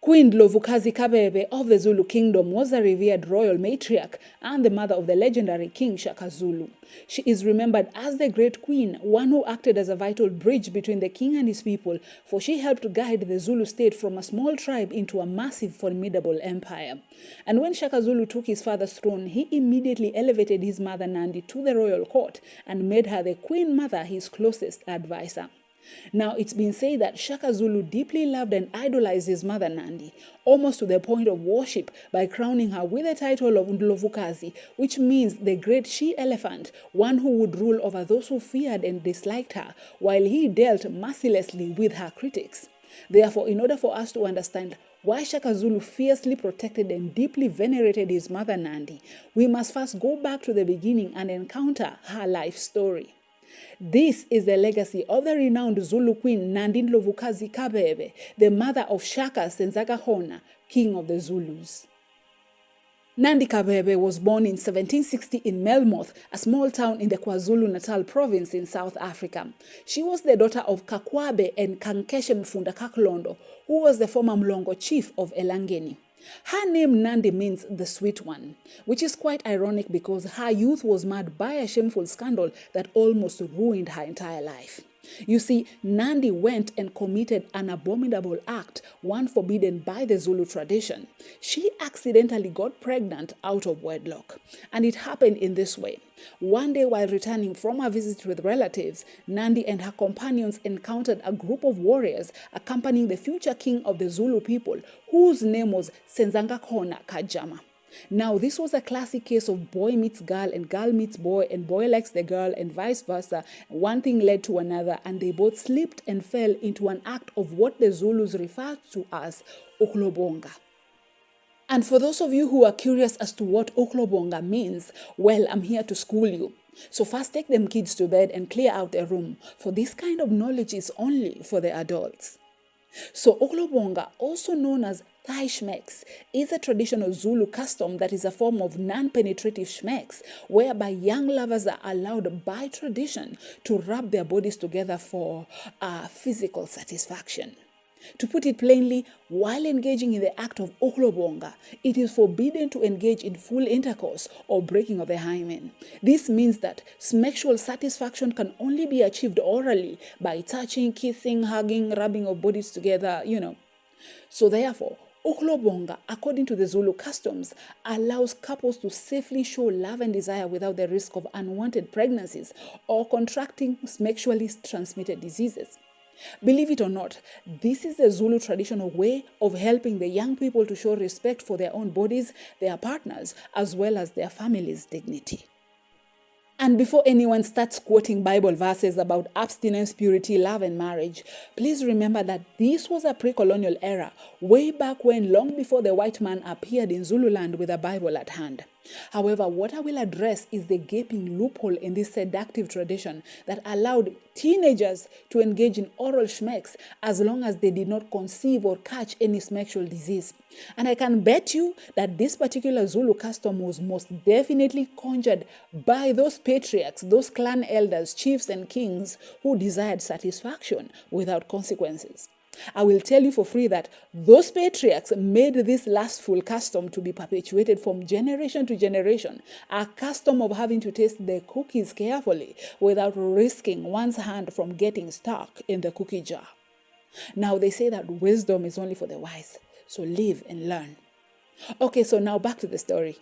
Queen Ndlovukazi Kabebe of the Zulu kingdom was a revered royal matriarch and the mother of the legendary King Shaka Zulu. She is remembered as the great queen, one who acted as a vital bridge between the king and his people, for she helped guide the Zulu state from a small tribe into a massive, formidable empire. And when Shaka Zulu took his father's throne, he immediately elevated his mother Nandi to the royal court and made her the queen mother, his closest advisor. Now, it's been said that Shaka Zulu deeply loved and idolized his mother Nandi, almost to the point of worship, by crowning her with the title of Ndlovukazi, which means the great she-elephant, one who would rule over those who feared and disliked her, while he dealt mercilessly with her critics. Therefore, in order for us to understand why Shaka Zulu fiercely protected and deeply venerated his mother Nandi, we must first go back to the beginning and encounter her life story. This is the legacy of the renowned Zulu queen Nandi Ndlovukazi Kabebe, the mother of Shaka Senzangakhona, king of the Zulus. Nandi Kabebe was born in 1760 in Melmoth, a small town in the KwaZulu-Natal province in South Africa. She was the daughter of Kakwabe and Kankeshe Mfunda Kaklondo, who was the former Mlongo chief of Elangeni. Her name Nandi means the sweet one, which is quite ironic because her youth was marred by a shameful scandal that almost ruined her entire life. You see, Nandi went and committed an abominable act, one forbidden by the Zulu tradition. She accidentally got pregnant out of wedlock. And it happened in this way. One day while returning from a visit with relatives, Nandi and her companions encountered a group of warriors accompanying the future king of the Zulu people, whose name was Senzangakhona Kajama. Now, this was a classic case of boy meets girl and girl meets boy and boy likes the girl and vice versa. One thing led to another and they both slipped and fell into an act of what the Zulus refer to as ukulobonga. And for those of you who are curious as to what ukulobonga means, well, I'm here to school you. So first take them kids to bed and clear out the room, for this kind of knowledge is only for the adults. So ukulobonga, also known as thigh schmecks, is a traditional Zulu custom that is a form of non-penetrative schmecks, whereby young lovers are allowed by tradition to rub their bodies together for physical satisfaction. To put it plainly, while engaging in the act of ukulobonga, it is forbidden to engage in full intercourse or breaking of the hymen. This means that sexual satisfaction can only be achieved orally by touching, kissing, hugging, rubbing of bodies together, So therefore, ukulobonga, according to the Zulu customs, allows couples to safely show love and desire without the risk of unwanted pregnancies or contracting sexually transmitted diseases. Believe it or not, this is the Zulu traditional way of helping the young people to show respect for their own bodies, their partners, as well as their family's dignity. And before anyone starts quoting Bible verses about abstinence, purity, love, and marriage, please remember that this was a pre-colonial era, way back when, long before the white man appeared in Zululand with a Bible at hand. However, what I will address is the gaping loophole in this seductive tradition that allowed teenagers to engage in oral schmecks as long as they did not conceive or catch any sexual disease. And I can bet you that this particular Zulu custom was most definitely conjured by those patriarchs, those clan elders, chiefs, and kings who desired satisfaction without consequences. I will tell you for free that those patriarchs made this lustful custom to be perpetuated from generation to generation, a custom of having to taste the cookies carefully without risking one's hand from getting stuck in the cookie jar. Now, they say that wisdom is only for the wise, so live and learn. Okay, so now back to the story.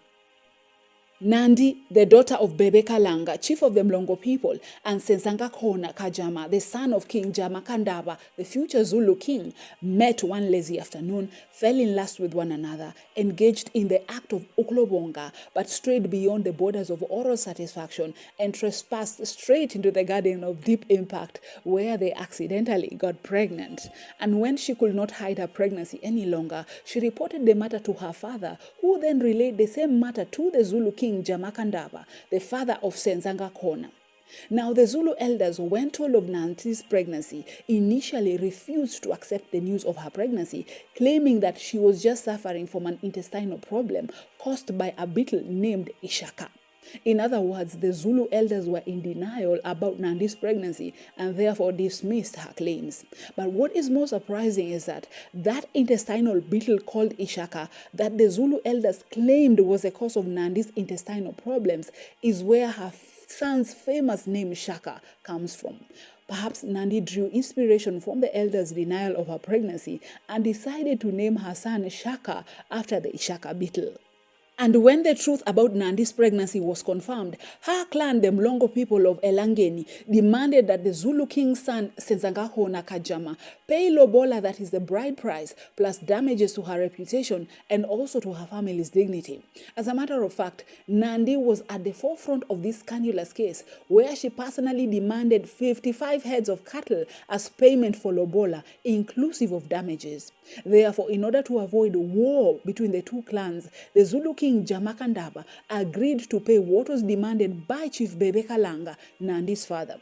Nandi, the daughter of Bebe Kalanga, chief of the Mlongo people, and Senzangakhona Kajama, the son of King Jamakandaba, the future Zulu king, met one lazy afternoon, fell in lust with one another, engaged in the act of ukulobonga, but strayed beyond the borders of oral satisfaction and trespassed straight into the garden of deep impact, where they accidentally got pregnant. And when she could not hide her pregnancy any longer, she reported the matter to her father, who then relayed the same matter to the Zulu king Jamakandaba, the father of Senzangakhona. Now, the Zulu elders, when told of Nandi's pregnancy, initially refused to accept the news of her pregnancy, claiming that she was just suffering from an intestinal problem caused by a beetle named Ishaka. In other words, the Zulu elders were in denial about Nandi's pregnancy and therefore dismissed her claims. But what is more surprising is that intestinal beetle called Ishaka that the Zulu elders claimed was the cause of Nandi's intestinal problems is where her son's famous name Shaka comes from. Perhaps Nandi drew inspiration from the elders' denial of her pregnancy and decided to name her son Shaka after the Ishaka beetle. And when the truth about Nandi's pregnancy was confirmed, her clan, the Mlongo people of Elangeni, demanded that the Zulu king's son, Senzangahona Kajama, pay lobola, that is the bride price, plus damages to her reputation and also to her family's dignity. As a matter of fact, Nandi was at the forefront of this scandalous case, where she personally demanded 55 heads of cattle as payment for lobola, inclusive of damages. Therefore, in order to avoid war between the two clans, the Zulu king Jamakandaba agreed to pay what was demanded by Chief Bebekalanga, Nandi's father.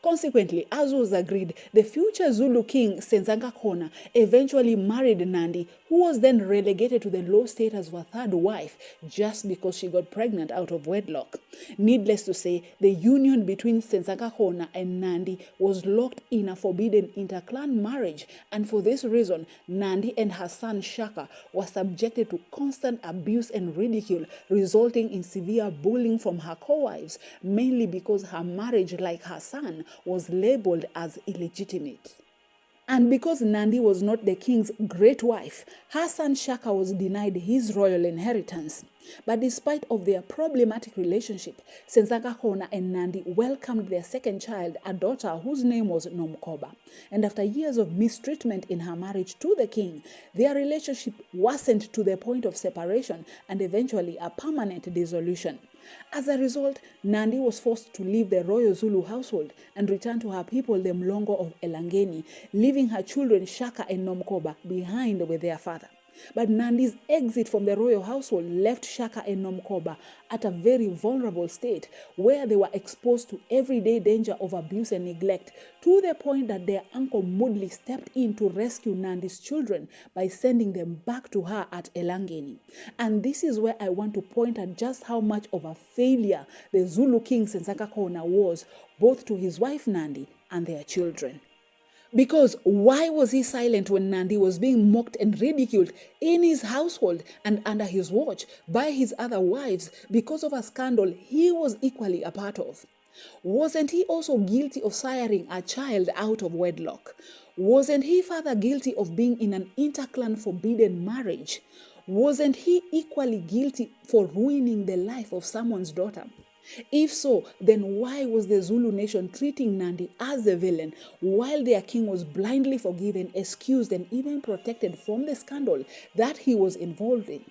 Consequently, as was agreed, the future Zulu king Senzangakona eventually married Nandi, who was then relegated to the low status of a third wife just because she got pregnant out of wedlock. Needless to say, the union between Senzangakona and Nandi was locked in a forbidden interclan marriage, and for this reason, Nandi and her son Shaka were subjected to constant abuse and ridicule, resulting in severe bullying from her co-wives, mainly because her marriage, like her son, was labeled as illegitimate. And because Nandi was not the king's great wife, her son Shaka was denied his royal inheritance. But despite of their problematic relationship, Senzangakona and Nandi welcomed their second child, a daughter whose name was Nomkoba. And after years of mistreatment in her marriage to the king, their relationship worsened to the point of separation and eventually a permanent dissolution. As a result, Nandi was forced to leave the royal Zulu household and return to her people, the Mlongo of Elangeni, leaving her children Shaka and Nomkoba behind with their father. But Nandi's exit from the royal household left Shaka and Nomkoba at a very vulnerable state, where they were exposed to everyday danger of abuse and neglect, to the point that their uncle Mudli stepped in to rescue Nandi's children by sending them back to her at Elangeni. And this is where I want to point at just how much of a failure the Zulu king Senzangakona was, both to his wife Nandi and their children. Because why was he silent when Nandi was being mocked and ridiculed in his household and under his watch by his other wives because of a scandal he was equally a part of? Wasn't he also guilty of siring a child out of wedlock? Wasn't he further guilty of being in an interclan forbidden marriage? Wasn't he equally guilty for ruining the life of someone's daughter? If so, then why was the Zulu nation treating Nandi as a villain while their king was blindly forgiven, excused, and even protected from the scandal that he was involved in?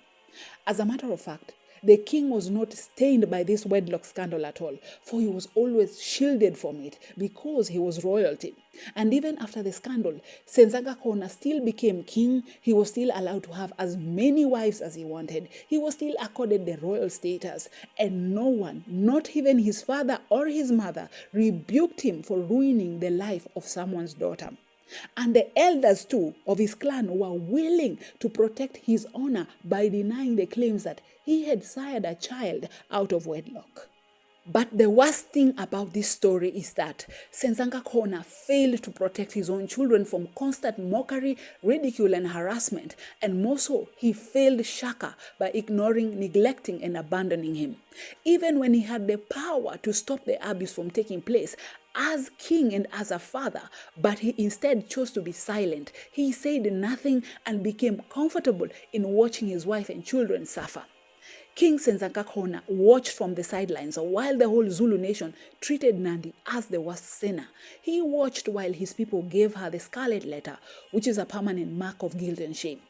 As a matter of fact, the king was not stained by this wedlock scandal at all, for he was always shielded from it because he was royalty. And even after the scandal, Senzangakona still became king. He was still allowed to have as many wives as he wanted. He was still accorded the royal status, and no one, not even his father or his mother, rebuked him for ruining the life of someone's daughter. And the elders too of his clan were willing to protect his honor by denying the claims that he had sired a child out of wedlock. But the worst thing about this story is that Senzangakona failed to protect his own children from constant mockery, ridicule, and harassment. And more so, he failed Shaka by ignoring, neglecting, and abandoning him. Even when he had the power to stop the abuse from taking place as king and as a father, but he instead chose to be silent. He said nothing and became comfortable in watching his wife and children suffer. King Senzangakona watched from the sidelines while the whole Zulu nation treated Nandi as the worst sinner. He watched while his people gave her the scarlet letter, which is a permanent mark of guilt and shame.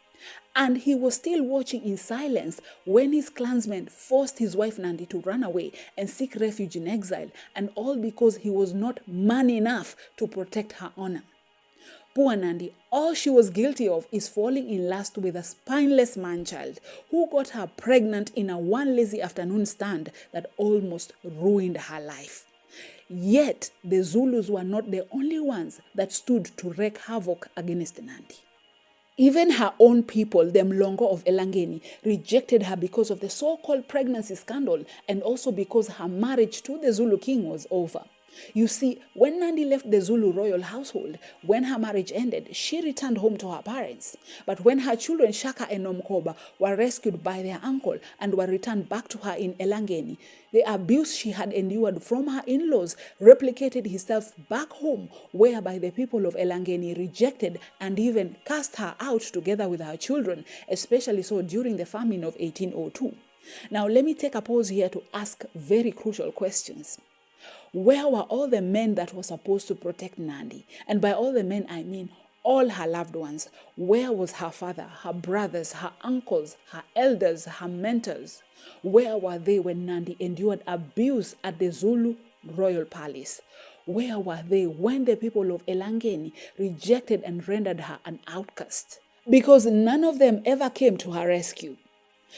And he was still watching in silence when his clansmen forced his wife Nandi to run away and seek refuge in exile, and all because he was not man enough to protect her honor. Poor Nandi, all she was guilty of is falling in lust with a spineless man-child who got her pregnant in a one lazy afternoon stand that almost ruined her life. Yet, the Zulus were not the only ones that stood to wreak havoc against Nandi. Even her own people, the Mlongo of Elangeni, rejected her because of the so-called pregnancy scandal and also because her marriage to the Zulu king was over. You see, when Nandi left the Zulu royal household, when her marriage ended, she returned home to her parents. But when her children Shaka and Nomkoba were rescued by their uncle and were returned back to her in Elangeni, the abuse she had endured from her in-laws replicated itself back home, whereby the people of Elangeni rejected and even cast her out together with her children, especially so during the famine of 1802. Now, let me take a pause here to ask very crucial questions. Where were all the men that were supposed to protect Nandi? And by all the men, I mean all her loved ones. Where was her father, her brothers, her uncles, her elders, her mentors? Where were they when Nandi endured abuse at the Zulu royal palace? Where were they when the people of Elangeni rejected and rendered her an outcast? Because none of them ever came to her rescue.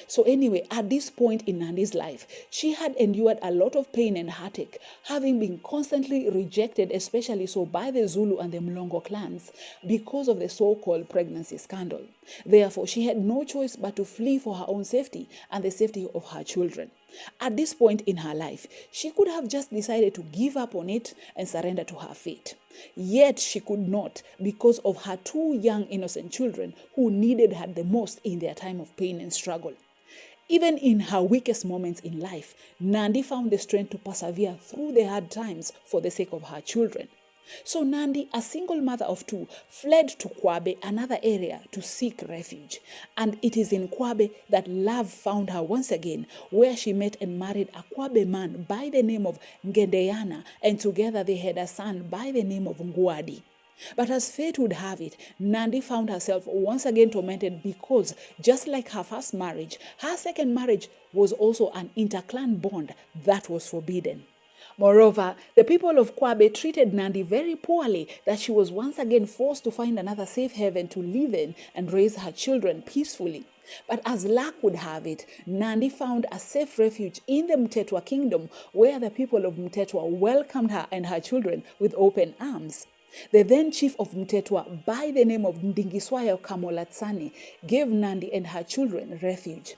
So anyway, at this point in Nandi's life, she had endured a lot of pain and heartache, having been constantly rejected, especially so by the Zulu and the Mlongo clans, because of the so-called pregnancy scandal. Therefore, she had no choice but to flee for her own safety and the safety of her children. At this point in her life, she could have just decided to give up on it and surrender to her fate. Yet she could not, because of her two young innocent children who needed her the most in their time of pain and struggle. Even in her weakest moments in life, Nandi found the strength to persevere through the hard times for the sake of her children. So Nandi, a single mother of two, fled to Kwabe, another area, to seek refuge. And it is in Kwabe that love found her once again, where she met and married a Kwabe man by the name of Ngendeyana, and together they had a son by the name of Ngwadi. But as fate would have it, Nandi found herself once again tormented because, just like her first marriage, her second marriage was also an interclan bond that was forbidden. Moreover, the people of Kwabe treated Nandi very poorly, that she was once again forced to find another safe haven to live in and raise her children peacefully. But as luck would have it, Nandi found a safe refuge in the Mtetwa kingdom, where the people of Mtetwa welcomed her and her children with open arms. The then chief of Mtetwa, by the name of Ndingiswayo Kamolatsani, gave Nandi and her children refuge.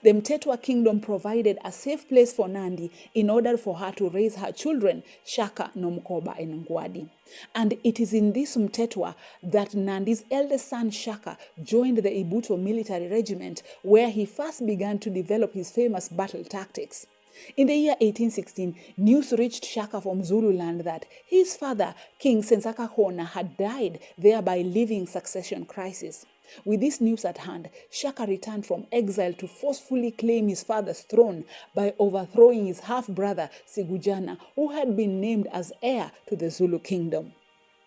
The Mtetwa kingdom provided a safe place for Nandi in order for her to raise her children, Shaka, Nomkoba, and Ngwadi. And it is in this Mtetwa that Nandi's eldest son, Shaka, joined the Ibuto military regiment, where he first began to develop his famous battle tactics. In the year 1816, news reached Shaka from Zululand that his father, King Sensaka Hona, had died, thereby leaving succession crisis. With this news at hand, Shaka returned from exile to forcefully claim his father's throne by overthrowing his half-brother, Sigujana, who had been named as heir to the Zulu kingdom.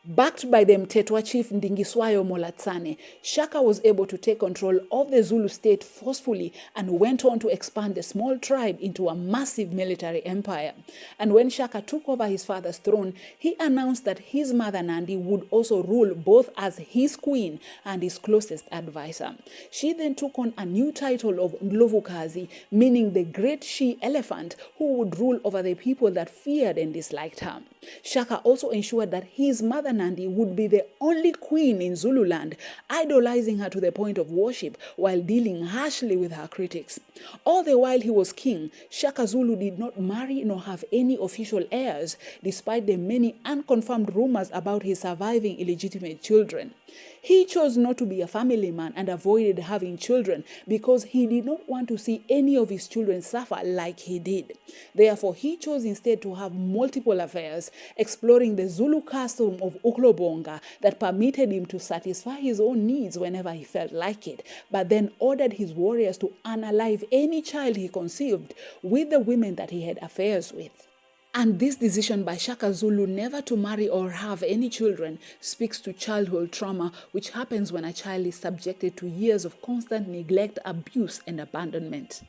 Backed by the Mtetwa chief Ndingiswayo Molatsane, Shaka was able to take control of the Zulu state forcefully and went on to expand the small tribe into a massive military empire. And when Shaka took over his father's throne, he announced that his mother Nandi would also rule both as his queen and his closest advisor. She then took on a new title of Ndlovukazi, meaning the great she-elephant who would rule over the people that feared and disliked her. Shaka also ensured that his mother Nandi would be the only queen in Zululand, idolizing her to the point of worship while dealing harshly with her critics. All the while he was king, Shaka Zulu did not marry nor have any official heirs, despite the many unconfirmed rumors about his surviving illegitimate children. He chose not to be a family man and avoided having children because he did not want to see any of his children suffer like he did. Therefore, he chose instead to have multiple affairs, exploring the Zulu custom of Uklobonga that permitted him to satisfy his own needs whenever he felt like it, but then ordered his warriors to unalive any child he conceived with the women that he had affairs with. And this decision by Shaka Zulu never to marry or have any children speaks to childhood trauma, which happens when a child is subjected to years of constant neglect, abuse, and abandonment.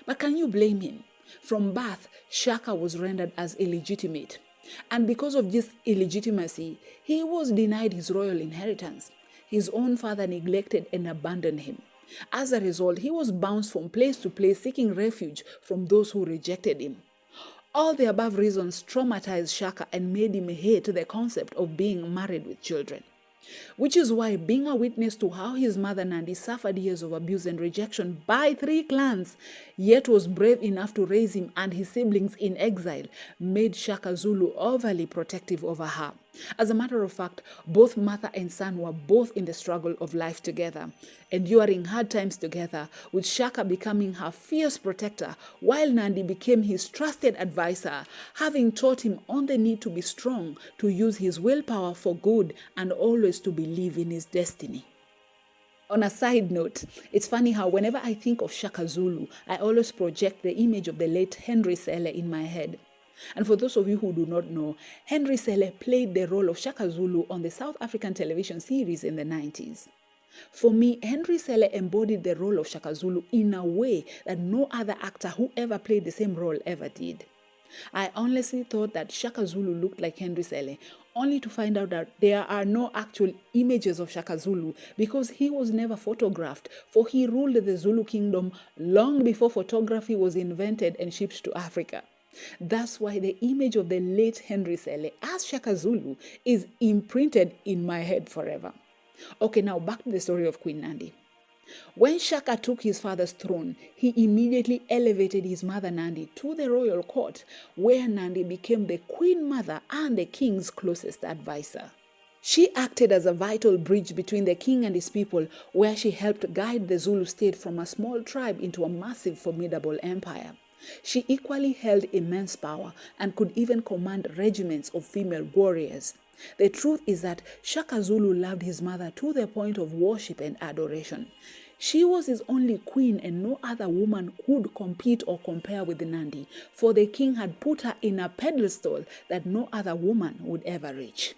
But can you blame him? From birth, Shaka was rendered as illegitimate. And because of this illegitimacy, he was denied his royal inheritance. His own father neglected and abandoned him. As a result, he was bounced from place to place seeking refuge from those who rejected him. All the above reasons traumatized Shaka and made him hate the concept of being married with children. which is why being a witness to how his mother Nandi suffered years of abuse and rejection by 3 clans, yet was brave enough to raise him and his siblings in exile, made Shaka Zulu overly protective over her. As a matter of fact, both mother and son were both in the struggle of life together, enduring hard times together, with Shaka becoming her fierce protector, while Nandi became his trusted advisor, having taught him on the need to be strong, to use his willpower for good, and always to believe in his destiny. On a side note, it's funny how whenever I think of Shaka Zulu, I always project the image of the late Henry Sele in my head. And for those of you who do not know, Henry Sele played the role of Shaka Zulu on the South African television series in the 90s. For me, Henry Sele embodied the role of Shaka Zulu in a way that no other actor who ever played the same role ever did. I honestly thought that Shaka Zulu looked like Henry Sele, only to find out that there are no actual images of Shaka Zulu because he was never photographed, for he ruled the Zulu kingdom long before photography was invented and shipped to Africa. That's why the image of the late Henry Sele as Shaka Zulu is imprinted in my head forever. Okay, now back to the story of Queen Nandi. When Shaka took his father's throne, he immediately elevated his mother Nandi to the royal court, where Nandi became the queen mother and the king's closest advisor. She acted as a vital bridge between the king and his people, where she helped guide the Zulu state from a small tribe into a massive, formidable empire. She equally held immense power and could even command regiments of female warriors. The truth is that Shaka Zulu loved his mother to the point of worship and adoration. She was his only queen, and no other woman could compete or compare with Nandi, for the king had put her in a pedestal that no other woman would ever reach.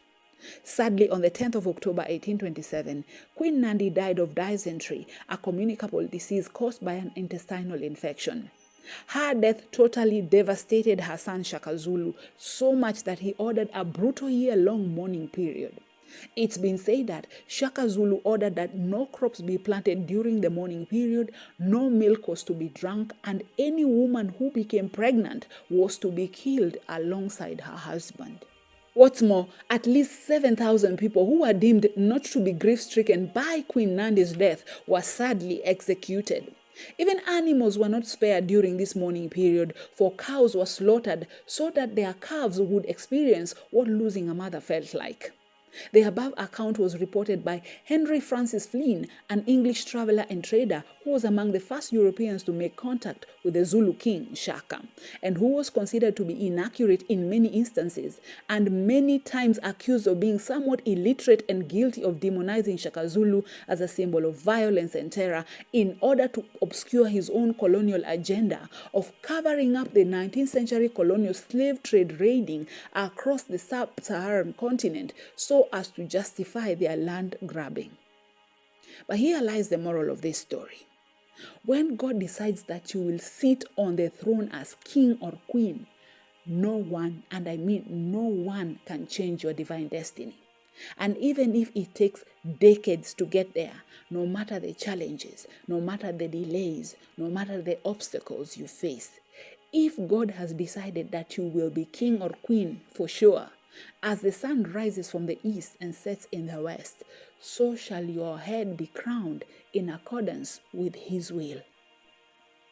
Sadly, on the 10th of October 1827, Queen Nandi died of dysentery, a communicable disease caused by an intestinal infection. Her death totally devastated her son Shaka Zulu, so much that he ordered a brutal year-long mourning period. It's been said that Shaka Zulu ordered that no crops be planted during the mourning period, no milk was to be drunk, and any woman who became pregnant was to be killed alongside her husband. What's more, at least 7,000 people who were deemed not to be grief-stricken by Queen Nandi's death were sadly executed. Even animals were not spared during this mourning period, for cows were slaughtered so that their calves would experience what losing a mother felt like. The above account was reported by Henry Francis Flynn, an English traveler and trader who was among the first Europeans to make contact with the Zulu king, Shaka, and who was considered to be inaccurate in many instances, and many times accused of being somewhat illiterate and guilty of demonizing Shaka Zulu as a symbol of violence and terror in order to obscure his own colonial agenda of covering up the 19th century colonial slave trade raiding across the sub-Saharan continent so as to justify their land grabbing. But here lies the moral of this story. When God decides that you will sit on the throne as king or queen, no one, and I mean no one, can change your divine destiny. And even if it takes decades to get there, no matter the challenges, no matter the delays, no matter the obstacles you face, if God has decided that you will be king or queen for sure, as the sun rises from the east and sets in the west, so shall your head be crowned in accordance with his will.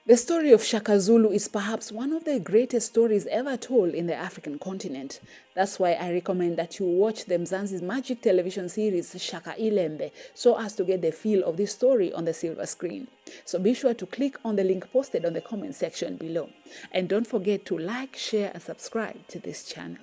The story of Shaka Zulu is perhaps one of the greatest stories ever told in the African continent. That's why I recommend that you watch the Mzansi's magic television series Shaka Ilembe so as to get the feel of this story on the silver screen. So be sure to click on the link posted on the comment section below. And don't forget to like, share, and subscribe to this channel.